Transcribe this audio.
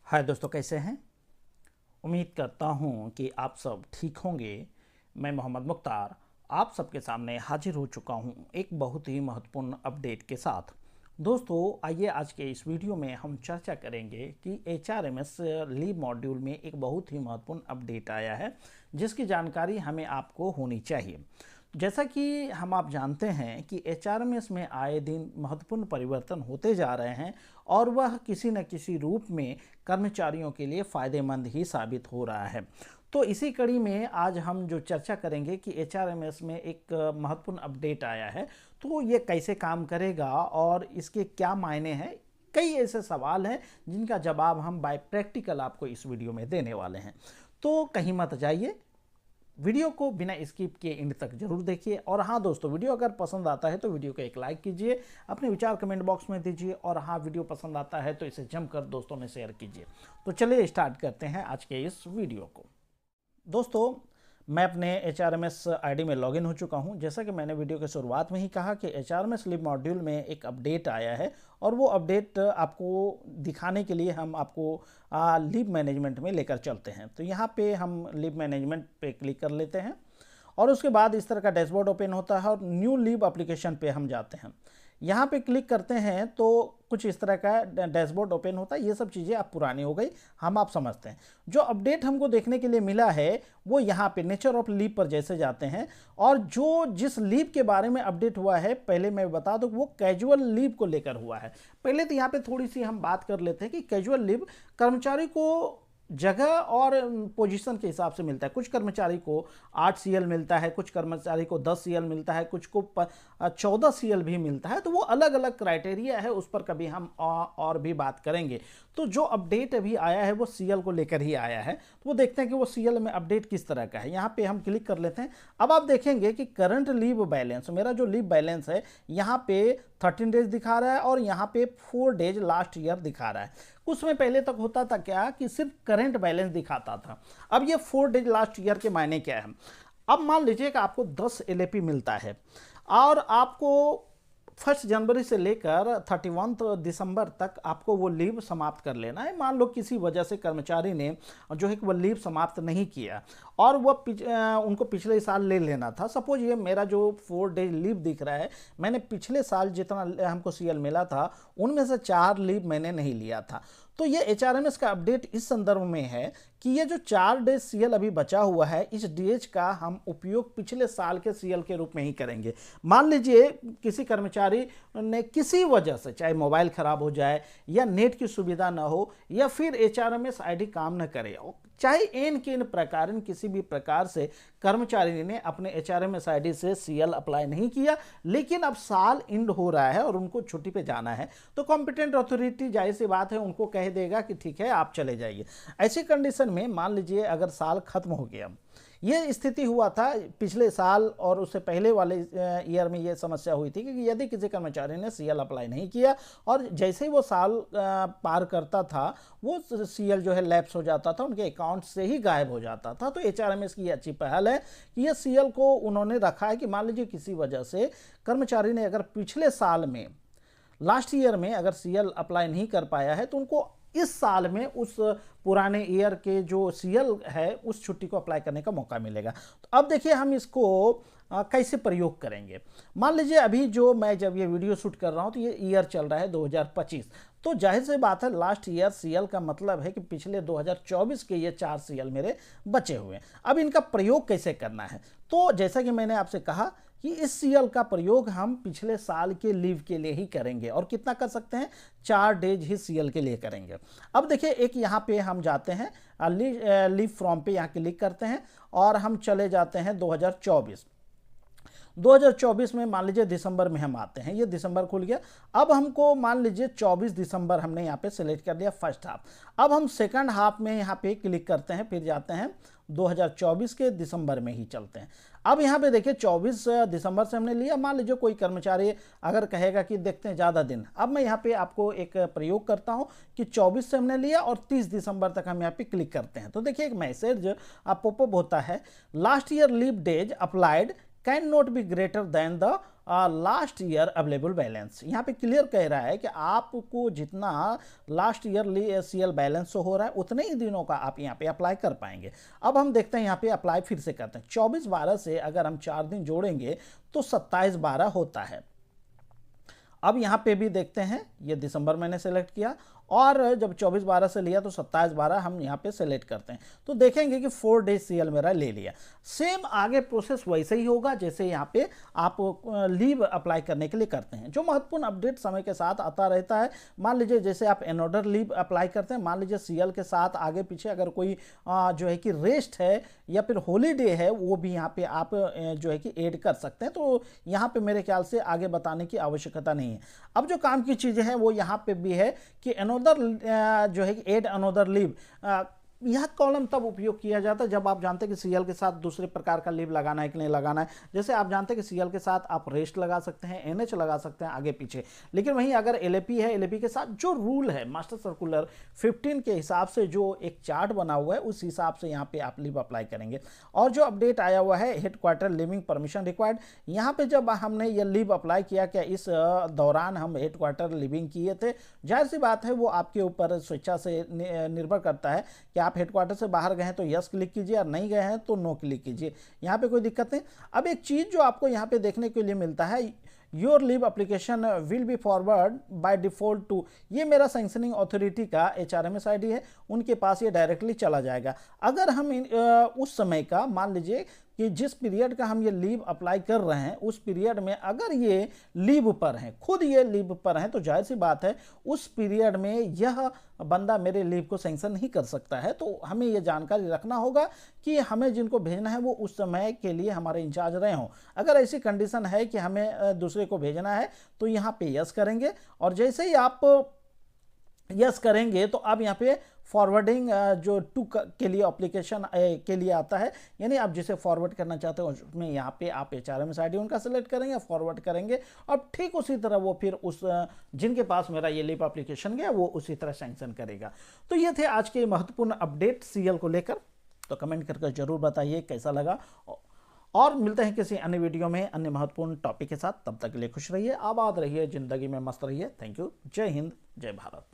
हाय दोस्तों, कैसे हैं। उम्मीद करता हूं कि आप सब ठीक होंगे। मैं मोहम्मद मुख्तार आप सबके सामने हाजिर हो चुका हूं एक बहुत ही महत्वपूर्ण अपडेट के साथ। दोस्तों, आइए आज के इस वीडियो में हम चर्चा करेंगे कि HRMS लीव मॉड्यूल में एक बहुत ही महत्वपूर्ण अपडेट आया है जिसकी जानकारी हमें आपको होनी चाहिए। जैसा कि आप जानते हैं कि HRMS में आए दिन महत्वपूर्ण परिवर्तन होते जा रहे हैं और वह किसी न किसी रूप में कर्मचारियों के लिए फ़ायदेमंद ही साबित हो रहा है। तो इसी कड़ी में आज हम जो चर्चा करेंगे कि HRMS में एक महत्वपूर्ण अपडेट आया है, तो ये कैसे काम करेगा और इसके क्या मायने हैं। कई ऐसे सवाल हैं जिनका जवाब हम बाय प्रैक्टिकल आपको इस वीडियो में देने वाले हैं। तो कहीं मत जाइए, वीडियो को बिना स्किप किए एंड तक जरूर देखिए। और हाँ दोस्तों, वीडियो अगर पसंद आता है तो वीडियो को एक लाइक कीजिए, अपने विचार कमेंट बॉक्स में दीजिए और हाँ, वीडियो पसंद आता है तो इसे जमकर दोस्तों में शेयर कीजिए। तो चलिए स्टार्ट करते हैं आज के इस वीडियो को। दोस्तों, मैं अपने HRMS आईडी में लॉगिन हो चुका हूं। जैसा कि मैंने वीडियो के शुरुआत में ही कहा कि HRMS लीव मॉड्यूल में एक अपडेट आया है और वो अपडेट आपको दिखाने के लिए हम आपको लीव मैनेजमेंट में लेकर चलते हैं। तो यहाँ पे हम लीव मैनेजमेंट पे क्लिक कर लेते हैं और उसके बाद इस तरह का डैशबोर्ड ओपन होता है और न्यू लीव एप्लीकेशन पे हम जाते हैं। यहाँ पे क्लिक करते हैं तो कुछ इस तरह का डैशबोर्ड ओपन होता है। ये सब चीज़ें अब पुरानी हो गई, आप समझते हैं। जो अपडेट हमको देखने के लिए मिला है वो यहाँ पे नेचर ऑफ लीव पर जैसे जाते हैं और जो जिस लीव के बारे में अपडेट हुआ है, पहले मैं बता दूं, वो कैजुअल लीव को लेकर हुआ है। पहले तो यहाँ पे थोड़ी सी हम बात कर लेते हैं कि कैजुअल लीव कर्मचारी को जगह और पोजीशन के हिसाब से मिलता है। कुछ कर्मचारी को 8 CL मिलता है, कुछ कर्मचारी को 10 CL मिलता है, कुछ को 14 CL भी मिलता है। तो वो अलग अलग क्राइटेरिया है, उस पर कभी हम और भी बात करेंगे। तो जो अपडेट अभी आया है वो CL को लेकर ही आया है। तो वो देखते हैं कि वो CL में अपडेट किस तरह का है। यहाँ पे हम क्लिक कर लेते हैं। अब आप देखेंगे कि करंट लीव बैलेंस, मेरा जो लीव बैलेंस है यहाँ पे 13 डेज दिखा रहा है और यहाँ पे 4 डेज लास्ट ईयर दिखा रहा है। कुछ समय पहले तक होता था क्या कि सिर्फ करंट बैलेंस दिखाता था। अब ये 4 डेज लास्ट ईयर के मायने क्या है। अब मान लीजिए कि आपको 10 LAP मिलता है और आपको 1 जनवरी से लेकर 31 दिसंबर तक आपको वो लीव समाप्त कर लेना है। मान लो किसी वजह से कर्मचारी ने जो है कि वो लीव समाप्त नहीं किया और वो उनको पिछले साल ले लेना था। सपोज ये मेरा जो 4 डेज लीव दिख रहा है, मैंने पिछले साल जितना हमको CL मिला था उनमें से 4 लीव मैंने नहीं लिया था। तो ये HRMS का अपडेट इस संदर्भ में है कि ये जो 4 डेज CL अभी बचा हुआ है, इस डेज का हम उपयोग पिछले साल के CL के रूप में ही करेंगे। मान लीजिए किसी कर्मचारी ने किसी वजह से, चाहे मोबाइल खराब हो जाए या नेट की सुविधा ना हो या फिर HRMS आईडी काम न करे, चाहे एन के इन प्रकार किसी भी प्रकार से कर्मचारी ने अपने HRMS आईडी से CL अप्लाई नहीं किया, लेकिन अब साल एंड हो रहा है और उनको छुट्टी पे जाना है, तो कॉम्पिटेंट अथॉरिटी जाहिर सी बात है उनको कह देगा कि ठीक है आप चले जाइए। ऐसी कंडीशन में मान लीजिए अगर साल खत्म हो गया, ये स्थिति हुआ था पिछले साल और उससे पहले वाले ईयर में ये समस्या हुई थी कि यदि किसी कर्मचारी ने CL अप्लाई नहीं किया और जैसे ही वो साल पार करता था वो CL जो है लैप्स हो जाता था, उनके अकाउंट से ही गायब हो जाता था। तो HRMS की ये अच्छी पहल है कि ये CL को उन्होंने रखा है कि मान लीजिए किसी वजह से कर्मचारी ने अगर पिछले साल में, लास्ट ईयर में अगर CL अप्लाई नहीं कर पाया है तो उनको इस साल में उस पुराने ईयर के जो CL है उस छुट्टी को अप्लाई करने का मौका मिलेगा। तो अब देखिए हम इसको कैसे प्रयोग करेंगे। मान लीजिए अभी जो मैं जब ये वीडियो शूट कर रहा हूँ तो ये ईयर चल रहा है 2025। तो जाहिर सी बात है लास्ट ईयर CL का मतलब है कि पिछले 2024 के ये 4 CL मेरे बचे हुए हैं। अब इनका प्रयोग कैसे करना है, तो जैसा कि मैंने आपसे कहा कि इस CL का प्रयोग हम पिछले साल के लीव के लिए ही करेंगे और कितना कर सकते हैं, 4 डेज ही CL के लिए करेंगे। अब देखिए एक यहाँ पे हम जाते हैं लीव फ्रॉम पे, यहाँ क्लिक करते हैं और हम चले जाते हैं 2024 में। मान लीजिए दिसंबर में हम आते हैं, ये दिसंबर खुल गया। अब हमको मान लीजिए 24 दिसंबर हमने यहाँ पे सिलेक्ट कर लिया फर्स्ट हाफ। अब हम सेकंड हाफ में यहाँ पे क्लिक करते हैं, फिर जाते हैं 2024 के दिसंबर में ही चलते हैं। अब यहाँ पे देखिए 24 दिसंबर से हमने लिया। मान लीजिए कोई कर्मचारी अगर कहेगा कि देखते हैं ज़्यादा दिन, अब मैं यहाँ पे आपको एक प्रयोग करता हूँ कि 24 से हमने लिया और 30 दिसंबर तक हम यहाँ पे क्लिक करते हैं। तो देखिए एक मैसेज पॉपअप होता है, last year leave days applied can not be greater than the last year available balance. यहाँ पे क्लियर कह रहा है कि आपको जितना लास्ट ईयर सीएल बैलेंस हो रहा है उतने ही दिनों का आप यहाँ पे अप्लाई कर पाएंगे। अब हम देखते हैं यहाँ पे अप्लाई फिर से करते हैं। 24/12 से अगर हम 4 दिन जोड़ेंगे तो 27/12 होता है। अब यहाँ पे भी देखते हैं, ये दिसंबर मैंने सेलेक्ट किया और जब 24/12 से लिया तो 27/12 हम यहाँ पे सेलेक्ट करते हैं तो देखेंगे कि 4 डेज सीएल मेरा ले लिया। सेम आगे प्रोसेस वैसे ही होगा जैसे यहाँ पे आप लीव अप्लाई करने के लिए करते हैं। जो महत्वपूर्ण अपडेट समय के साथ आता रहता है, मान लीजिए जैसे आप एनोडर लीव अप्लाई करते हैं, मान लीजिए सीएल के साथ आगे पीछे अगर कोई जो है कि रेस्ट है या फिर हॉलीडे है वो भी यहाँ पे आप जो है कि ऐड कर सकते हैं। तो यहाँ पे मेरे ख्याल से आगे बताने की आवश्यकता नहीं है। अब जो काम की चीज़ें हैं वो यहाँ पे भी है कि अनोदर जो है कि एड अनोदर लीव, यह कॉलम तब उपयोग किया जाता है जब आप जानते हैं कि सीएल के साथ दूसरे प्रकार का लीव लगाना है कि नहीं लगाना है। जैसे आप जानते हैं कि सीएल के साथ आप रेस्ट लगा सकते हैं, एनएच लगा सकते हैं आगे पीछे, लेकिन वहीं अगर एलएपी है, एलएपी के साथ जो रूल है मास्टर सर्कुलर 15 के हिसाब से जो एक चार्ट बना हुआ है उस हिसाब से यहाँ पे आप लीव अप्लाई करेंगे। और जो अपडेट आया हुआ है हेडक्वार्टर लिविंग परमिशन रिक्वायर्ड, यहाँ पे जब हमने ये लीव अप्लाई किया, क्या इस दौरान हम हेडक्वार्टर लिविंग किए थे, जाहिर सी बात है वो आपके ऊपर स्वेच्छा से निर्भर करता है कि आप हेडक्वार्टर से बाहर गए हैं तो यस क्लिक कीजिए और नहीं गए हैं तो नो क्लिक कीजिए, यहाँ पे कोई दिक्कत नहीं। अब एक चीज़ जो आपको यहाँ पे देखने के लिए मिलता है, your leave application will be forward by default to, ये मेरा सैंक्शनिंग अथॉरिटी का HRMS ID है, उनके पास ये डायरेक्टली चला जाएगा। अगर हम उस समय का मान लीजिए कि जिस पीरियड का हम ये लीव अप्लाई कर रहे हैं उस पीरियड में अगर ये लीव पर हैं, खुद ये लीव पर हैं, तो जाहिर सी बात है उस पीरियड में यह बंदा मेरे लीव को सैंक्शन नहीं कर सकता है। तो हमें ये जानकारी रखना होगा कि हमें जिनको भेजना है वो उस समय के लिए हमारे इंचार्ज रहे हों। अगर ऐसी कंडीशन है कि हमें दूसरे को भेजना है तो यहाँ पे यस करेंगे, और जैसे ही आप यस करेंगे तो अब यहाँ पे फॉरवर्डिंग जो टू के लिए एप्लीकेशन के लिए आता है, यानी आप जिसे फॉरवर्ड करना चाहते हो उसमें यहाँ पे आप HRMS ID उनका सेलेक्ट करेंगे, फॉरवर्ड करेंगे और ठीक उसी तरह वो फिर उस जिनके पास मेरा ये लीव एप्लीकेशन गया वो उसी तरह सैंक्शन करेगा। तो ये थे आज के महत्वपूर्ण अपडेट सीएल को लेकर। तो कमेंट करके जरूर बताइए कैसा लगा, और मिलते हैं किसी अन्य वीडियो में अन्य महत्वपूर्ण टॉपिक के साथ। तब तक के लिए खुश रहिए, आबाद रहिए, जिंदगी में मस्त रहिए। Thank you. जय हिंद, जय भारत।